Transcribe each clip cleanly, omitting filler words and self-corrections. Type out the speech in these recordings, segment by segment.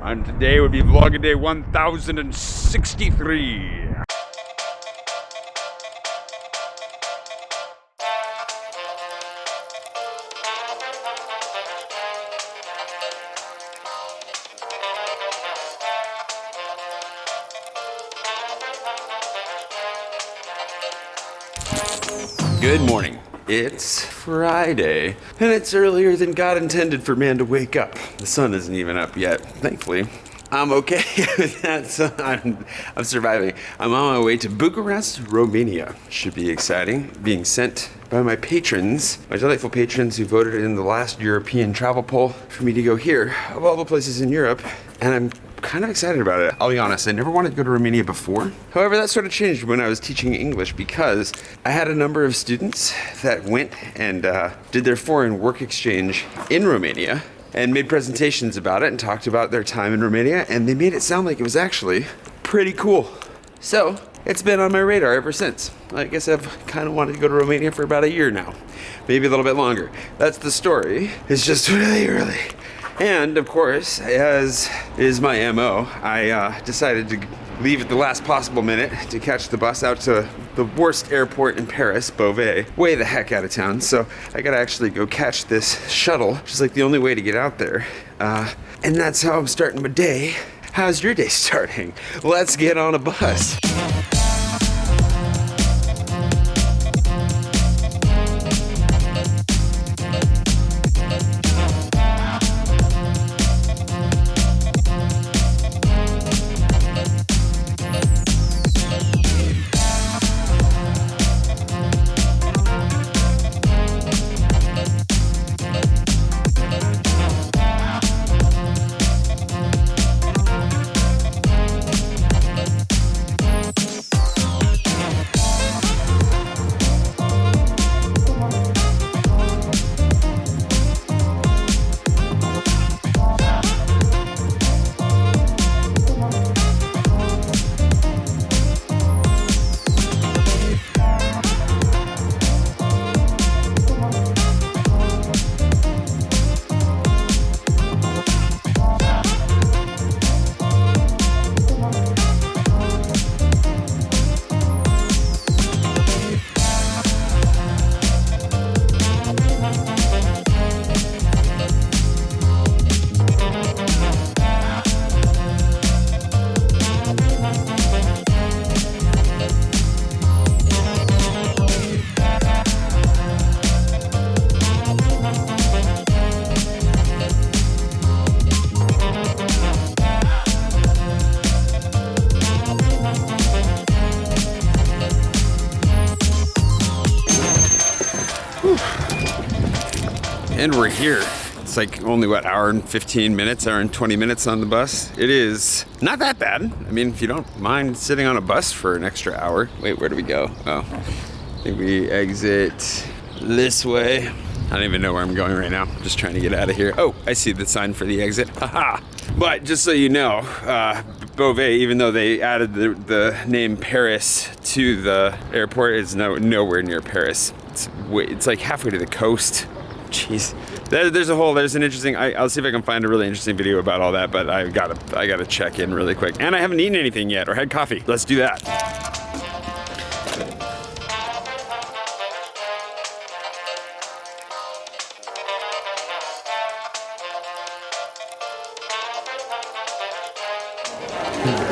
And today would be vlog day 1063. Good morning. It's Friday, and it's earlier than God intended for man to wake up. The sun isn't even up yet, thankfully. I'm okay with that, so I'm surviving. I'm on my way to Bucharest, Romania. Should be exciting. Being sent by my patrons, my delightful patrons who voted in the last European travel poll for me to go here, of all the places in Europe, and I'm kind of excited about it. I'll be honest, I never wanted to go to Romania before. However, that sort of changed when I was teaching English because I had a number of students that went and did their foreign work exchange in Romania and made presentations about it and talked about their time in Romania, and they made it sound like it was actually pretty cool. So it's been on my radar ever since. I guess I've kind of wanted to go to Romania for about a year now, maybe a little bit longer. That's the story. It's just really early. And of course, as is my MO, I decided to leave at the last possible minute to catch the bus out to the worst airport in Paris, Beauvais, way the heck out of town. So I gotta actually go catch this shuttle, which is like the only way to get out there. And that's how I'm starting my day. How's your day starting? Let's get on a bus. And we're here. It's like only, what, hour and 15 minutes, hour and 20 minutes on the bus. It is not that bad. I mean, if you don't mind sitting on a bus for an extra hour. Wait, where do we go? Oh, I think we exit this way. I don't even know where I'm going right now. I'm just trying to get out of here. Oh, I see the sign for the exit. Haha. But just so you know, Beauvais, even though they added the name Paris to the airport, is nowhere near Paris. It's like halfway to the coast. Jeez, there's an interesting. I'll see if I can find a really interesting video about all that. But I gotta check in really quick. And I haven't eaten anything yet or had coffee. Let's do that.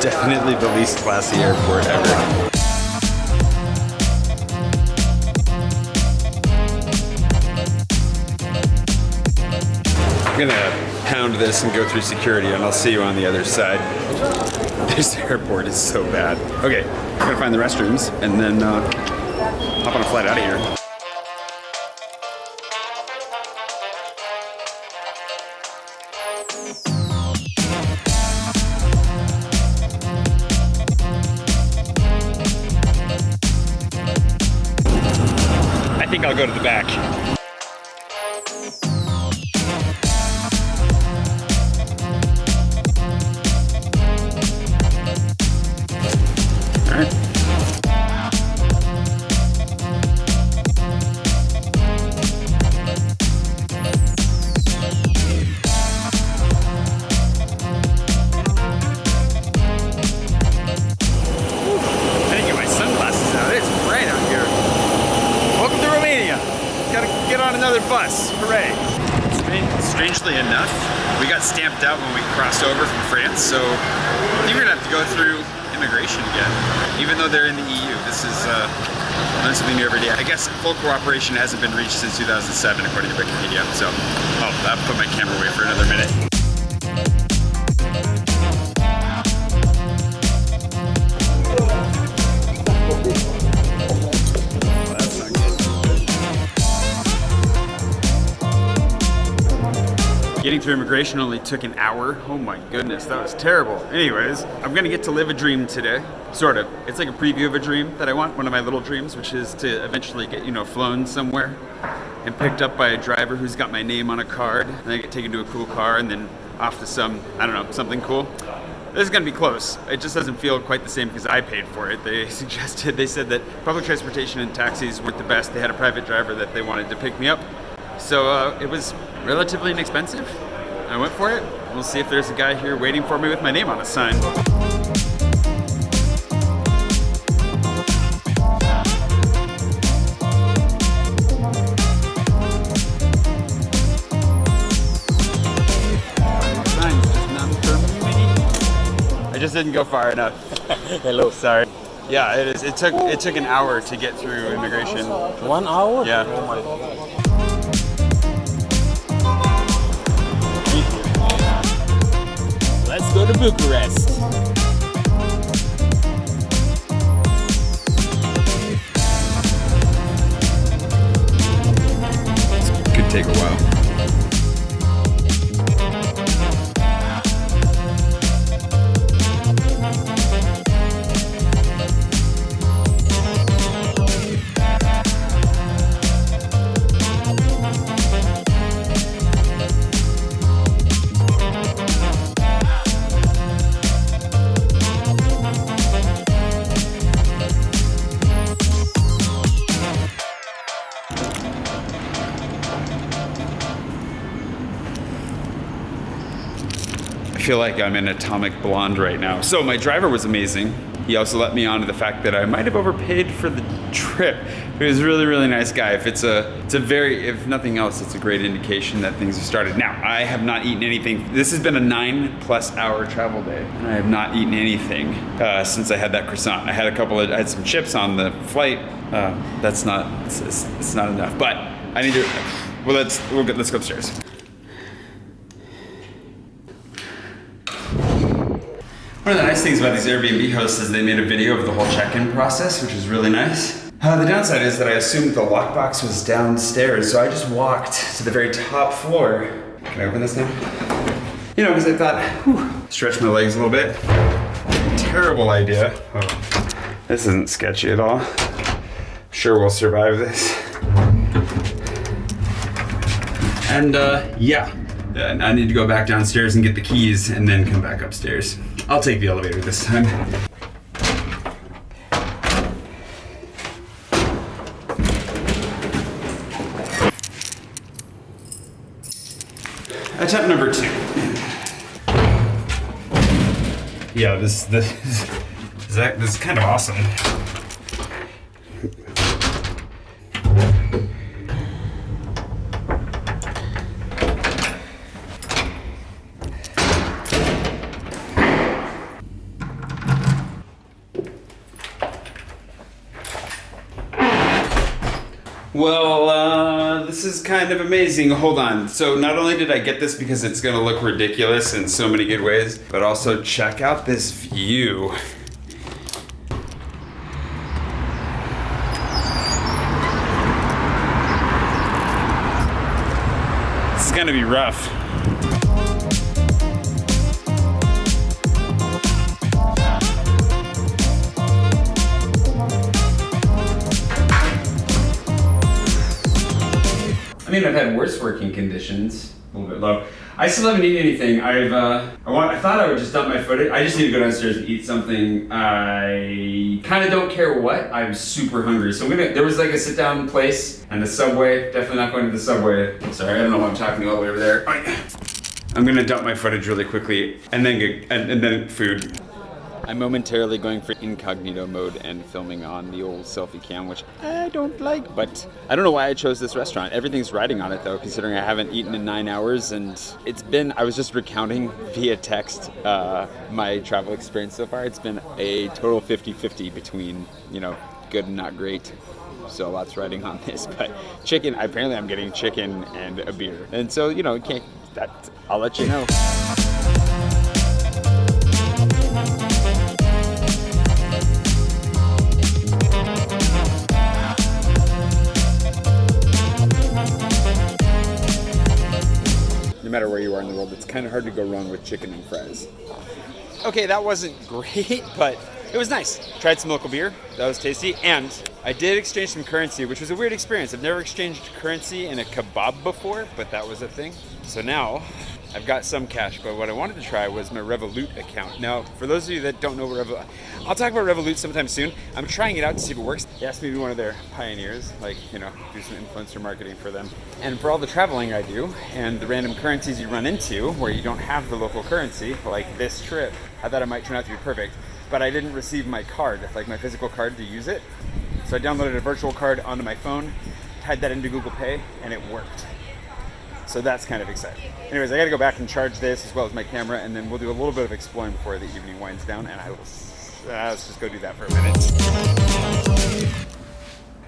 Definitely the least classy airport ever. I'm gonna pound this and go through security, and I'll see you on the other side. This airport is so bad. Okay, I'm gonna find the restrooms and then hop on a flight out of here. I think I'll go to the back. got stamped out when we crossed over from France, so I think we're gonna have to go through immigration again, even though they're in the EU. This is learn something new every day. I guess full cooperation hasn't been reached since 2007, according to Wikipedia. So, I'll put my camera away for another minute. Getting through immigration only took an hour. Oh my goodness, that was terrible. Anyways, I'm gonna get to live a dream today. Sort of. It's like a preview of a dream that I want, one of my little dreams, which is to eventually get, flown somewhere and picked up by a driver who's got my name on a card. And I get taken to a cool car and then off to some, I don't know, something cool. This is gonna be close. It just doesn't feel quite the same because I paid for it. They said that public transportation and taxis weren't the best. They had a private driver that they wanted to pick me up. So it was relatively inexpensive. I went for it. We'll see if there's a guy here waiting for me with my name on a sign. I just didn't go far enough. Hello. Sorry. Yeah, it is. It took an hour to get through immigration. 1 hour? Yeah. Oh my God. Let's go to Bucharest. Could take a while. I feel like I'm an atomic blonde right now. So my driver was amazing. He also let me on to the fact that I might have overpaid for the trip. He was a really, really nice guy. If nothing else, it's a great indication that things have started. Now, I have not eaten anything. This has been a 9+ hour travel day, and I have not eaten anything since I had that croissant. I had some chips on the flight. It's not enough, but I need to, let's go upstairs. One of the nice things about these Airbnb hosts is they made a video of the whole check-in process, which is really nice. The downside is that I assumed the lockbox was downstairs, so I just walked to the very top floor. Can I open this now? Because I thought, stretch my legs a little bit. Terrible idea. Oh, this isn't sketchy at all. Sure we'll survive this. And I need to go back downstairs and get the keys and then come back upstairs. I'll take the elevator this time. Attempt number 2. Yeah, this is kind of awesome. Well, this is kind of amazing. Hold on. So not only did I get this because it's gonna look ridiculous in so many good ways, but also check out this view. It's gonna be rough. I mean, I've had worse working conditions, a little bit low. I still haven't eaten anything. I thought I would just dump my footage. I just need to go downstairs and eat something. I kind of don't care what. I'm super hungry. So there was like a sit down place and a Subway. Definitely not going to the Subway. Sorry, I don't know why I'm talking all the way over there. I'm gonna dump my footage really quickly and then food. I'm momentarily going for incognito mode and filming on the old selfie cam, which I don't like, but I don't know why I chose this restaurant. Everything's riding on it though, considering I haven't eaten in 9 hours, and I was just recounting via text my travel experience so far. It's been a total 50-50 between, good and not great. So lots riding on this, but chicken, apparently I'm getting chicken and a beer. And so, I'll let you know. No matter where you are in the world, it's kind of hard to go wrong with chicken and fries. Okay, that wasn't great, but it was nice. Tried some local beer, that was tasty, and I did exchange some currency, which was a weird experience. I've never exchanged currency in a kebab before, but that was a thing. So now I've got some cash, but what I wanted to try was my Revolut account. Now, for those of you that don't know what I'll talk about Revolut sometime soon. I'm trying it out to see if it works. They asked me to be one of their pioneers, do some influencer marketing for them. And for all the traveling I do, and the random currencies you run into where you don't have the local currency, like this trip, I thought it might turn out to be perfect. But I didn't receive my card, like my physical card to use it. So I downloaded a virtual card onto my phone, tied that into Google Pay, and it worked. So that's kind of exciting. Anyways, I gotta go back and charge this as well as my camera, and then we'll do a little bit of exploring before the evening winds down, and let's just go do that for a minute.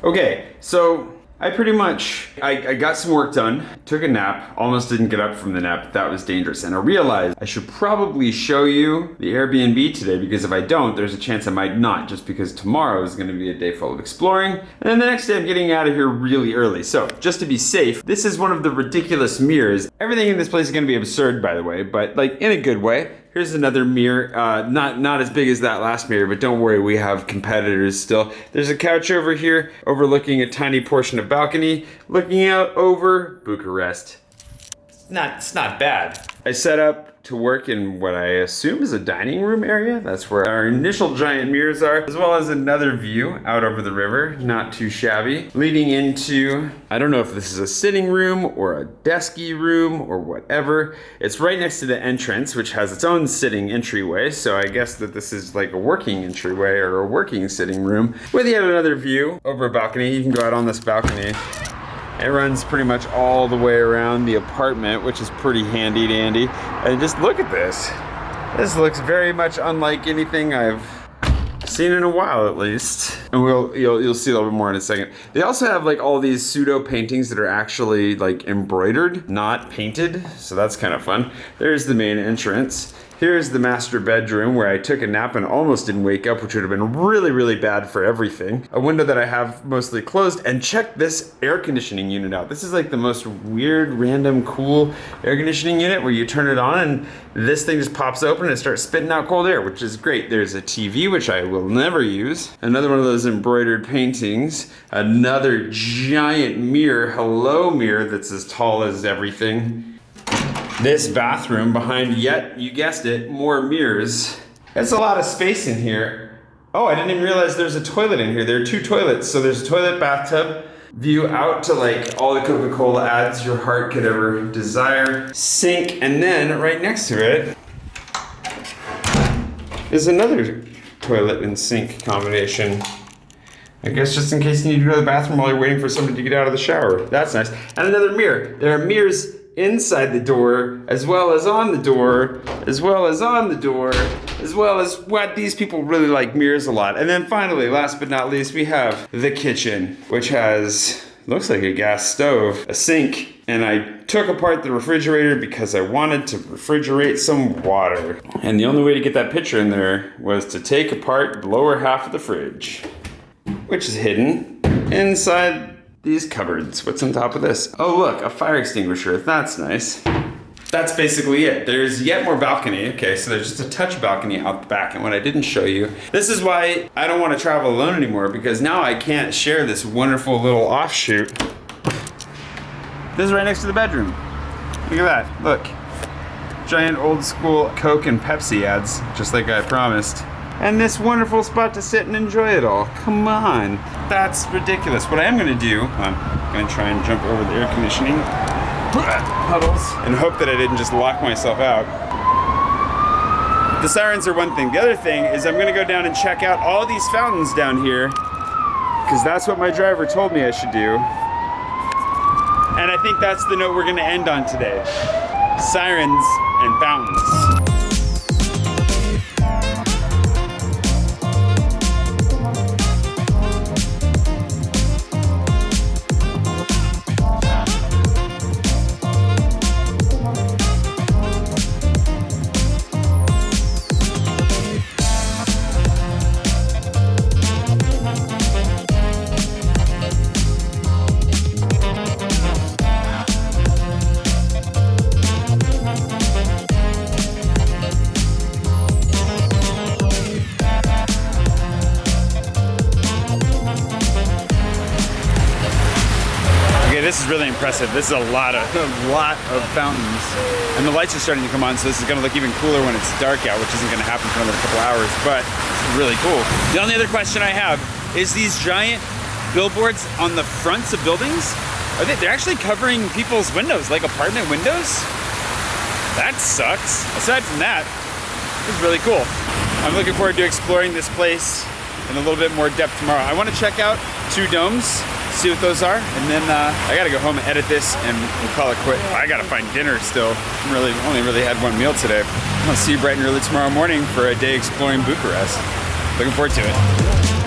Okay, so I pretty much, I got some work done, took a nap, almost didn't get up from the nap. That was dangerous. And I realized I should probably show you the Airbnb today, because if I don't, there's a chance I might not, just because tomorrow is gonna be a day full of exploring. And then the next day I'm getting out of here really early. So just to be safe, this is one of the ridiculous mirrors. Everything in this place is gonna be absurd, by the way, but like in a good way. Here's another mirror, not as big as that last mirror, but don't worry, we have competitors still. There's a couch over here, overlooking a tiny portion of balcony, looking out over Bucharest. It's not bad. I set up to work in what I assume is a dining room area. That's where our initial giant mirrors are, as well as another view out over the river, not too shabby, leading into, I don't know if this is a sitting room or a desky room or whatever. It's right next to the entrance, which has its own sitting entryway, so I guess that this is like a working entryway or a working sitting room, with yet another view over a balcony. You can go out on this balcony. It runs pretty much all the way around the apartment, which is pretty handy dandy. And just look at this. This looks very much unlike anything I've seen in a while, at least. And you'll see a little bit more in a second. They also have like all these pseudo paintings that are actually like embroidered, not painted. So that's kind of fun. There's the main entrance. Here's the master bedroom where I took a nap and almost didn't wake up, which would have been really, really bad for everything. A window that I have mostly closed, and check this air conditioning unit out. This is like the most weird, random, cool air conditioning unit where you turn it on and this thing just pops open and it starts spitting out cold air, which is great. There's a TV, which I will never use. Another one of those embroidered paintings. Another giant mirror, hello mirror, that's as tall as everything. This bathroom behind, yet, you guessed it, more mirrors. That's a lot of space in here. Oh, I didn't even realize there's a toilet in here. There are two toilets. So there's a toilet, bathtub, view out to like all the Coca-Cola ads your heart could ever desire. Sink, and then right next to it is another toilet and sink combination. I guess just in case you need to go to the bathroom while you're waiting for somebody to get out of the shower. That's nice. And another mirror. There are mirrors inside the door, as well as on the door, as well as on the door, as well as what these people really like mirrors a lot. And then finally, last but not least, we have the kitchen, which has, looks like a gas stove, a sink, and I took apart the refrigerator because I wanted to refrigerate some water. And the only way to get that picture in there was to take apart the lower half of the fridge, which is hidden inside these cupboards. What's on top of this? Oh look, a fire extinguisher. That's nice. That's basically it. There's yet more balcony. Okay, so there's just a touch balcony out the back. And what I didn't show you, this is why I don't want to travel alone anymore, because now I can't share this wonderful little offshoot. This is right next to the bedroom. Look at that, look. Giant old school Coke and Pepsi ads, just like I promised. And this wonderful spot to sit and enjoy it all. Come on, that's ridiculous. What I am gonna do, I'm gonna try and jump over the air conditioning puddles and hope that I didn't just lock myself out. The sirens are one thing. The other thing is I'm gonna go down and check out all these fountains down here, because that's what my driver told me I should do. And I think that's the note we're gonna end on today. Sirens and fountains. This is really impressive. This is a lot of fountains. And the lights are starting to come on, so this is gonna look even cooler when it's dark out, which isn't gonna happen for another couple hours, but it's really cool. The only other question I have is these giant billboards on the fronts of buildings, they're actually covering people's windows, like apartment windows? That sucks. Aside from that, it's really cool. I'm looking forward to exploring this place in a little bit more depth tomorrow. I wanna check out 2 domes, see what those are, and then I gotta go home and edit this and we'll call it quit. I gotta find dinner still. Only really had 1 meal today. I'm gonna see you bright and early tomorrow morning for a day exploring Bucharest. Looking forward to it.